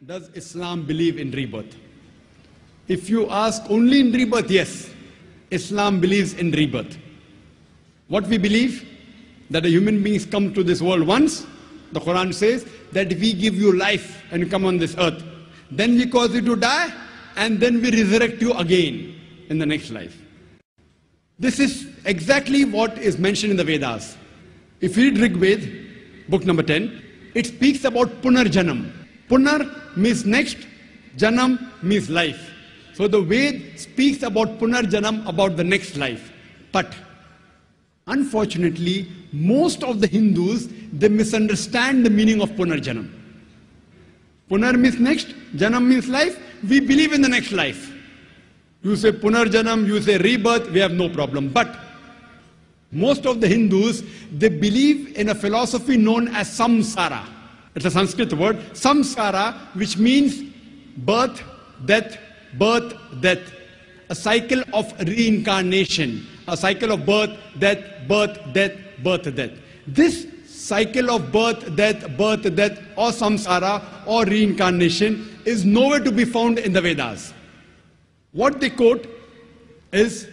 Does Islam believe in rebirth? If you ask only in rebirth, yes, Islam believes in rebirth. What we believe? That a human beings come to this world once. The Quran says that we give you life and you come on this earth. Then we cause you to die and then we resurrect you again in the next life. This is exactly what is mentioned in the Vedas. If you read Rig Veda, book number 10, it speaks about Punarjanam. Punar means next, Janam means life. So the Veda speaks about Punarjanam, about the next life. But unfortunately, most of the Hindus, they misunderstand the meaning of Punarjanam. Punar means next, Janam means life. We believe in the next life. You say Punarjanam, you say rebirth, we have no problem. But most of the Hindus, they believe in a philosophy known as samsara. It's a Sanskrit word, samsara, which means birth, death, birth, death. A cycle of reincarnation. A cycle of birth, death, birth, death, birth, death. This cycle of birth, death, or samsara or reincarnation is nowhere to be found in the Vedas. What they quote is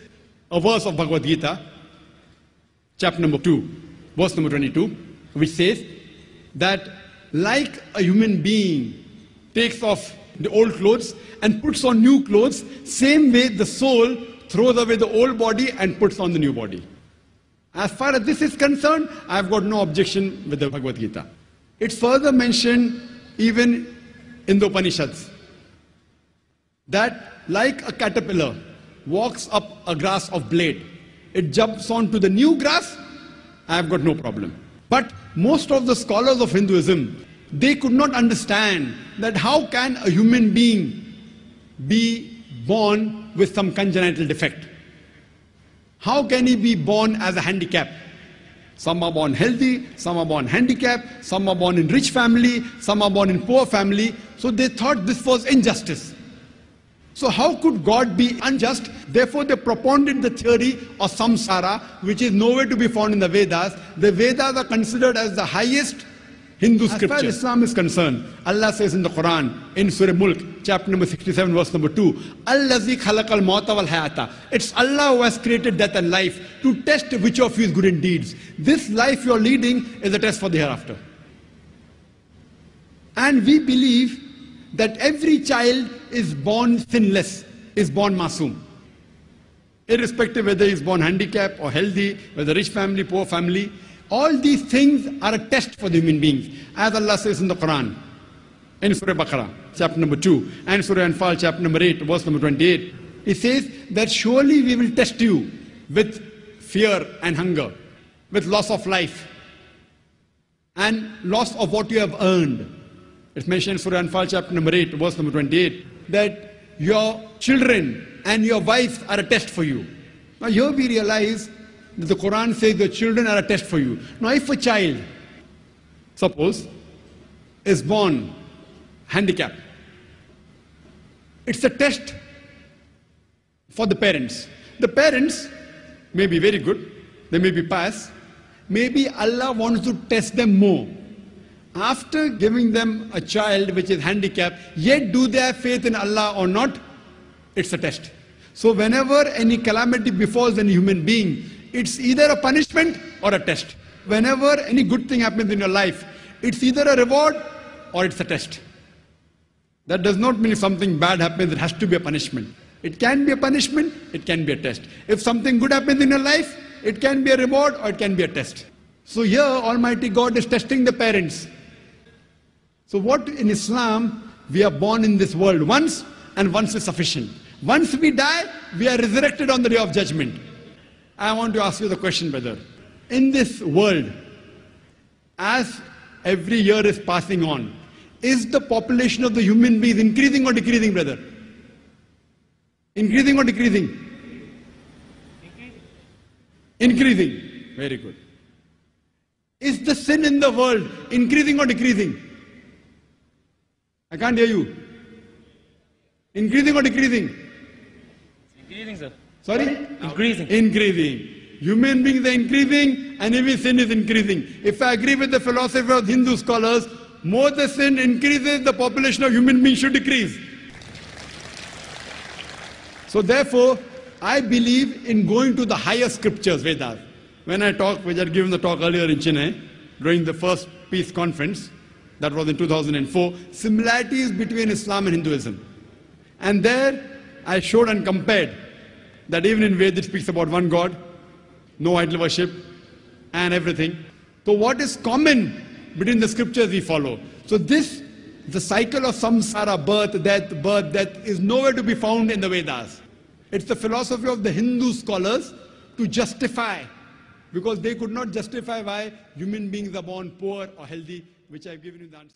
a verse of Bhagavad Gita, chapter number 2, verse number 22, which says that like a human being takes off the old clothes and puts on new clothes, same way the soul throws away the old body and puts on the new body. As far as this is concerned, I have got no objection with the Bhagavad Gita. It's further mentioned even in the Upanishads that like a caterpillar walks up a grass of blade, it jumps onto the new grass, I have got no problem. But most of the scholars of Hinduism, they could not understand that how can a human being be born with some congenital defect? How can he be born as a handicap? Some are born healthy, some are born handicapped, some are born in rich family, some are born in poor family. So they thought this was injustice. So how could God be unjust? Therefore they propounded the theory of samsara, which is nowhere to be found in the Vedas. The Vedas are considered as the highest Hindu scripture. As far as Islam is concerned, Allah says in the Quran, in Surah Mulk, chapter number 67, verse number 2, Allazi khalaqal mauta wal hayata. It's Allah who has created death and life to test which of you is good in deeds. This life you are leading is a test for the hereafter. And we believe that every child is born sinless, is born masoom. Irrespective whether he is born handicapped or healthy, whether rich family, poor family, all these things are a test for the human beings. As Allah says in the Quran, in Surah Baqarah, chapter number 2, and Surah Anfal, chapter number 8, verse number 28, it says that surely we will test you with fear and hunger, with loss of life, and loss of what you have earned. It's mentioned in Surah Anfal, chapter number 8, verse number 28, that your children and your wives are a test for you. Now here we realize that the Quran says your children are a test for you. Now if a child, suppose, is born handicapped, it's a test for the parents. The parents may be very good, they may be pious, maybe Allah wants to test them more. After giving them a child which is handicapped, yet do they have faith in Allah or not? It's a test. So whenever any calamity befalls any human being, it's either a punishment or a test. Whenever any good thing happens in your life, it's either a reward or it's a test. That does not mean if something bad happens, it has to be a punishment. It can be a punishment, it can be a test. If something good happens in your life, it can be a reward or it can be a test. So here Almighty God is testing the parents. So what in Islam, we are born in this world once and once is sufficient. Once we die, we are resurrected on the day of judgment. I want to ask you the question, brother. In this world, as every year is passing on, is the population of the human beings increasing or decreasing, brother? Increasing or decreasing? Increasing. Very good. Is the sin in the world increasing or decreasing? I can't hear you. Increasing or decreasing? Increasing, sir. Sorry? Increasing. Increasing. Human beings are increasing and even sin is increasing. If I agree with the philosophy of Hindu scholars, more the sin increases, the population of human beings should decrease. So therefore, I believe in going to the higher scriptures, Vedas. When I talk, which I had given the talk earlier in Chennai, during the first peace conference, that was in 2004, similarities between Islam and Hinduism. And there I showed and compared that even in Veda it speaks about one God, no idol worship, and everything. So what is common between the scriptures we follow? So this, the cycle of samsara, birth, death, is nowhere to be found in the Vedas. It's the philosophy of the Hindu scholars to justify, because they could not justify why human beings are born poor or healthy, which I've given you the answer.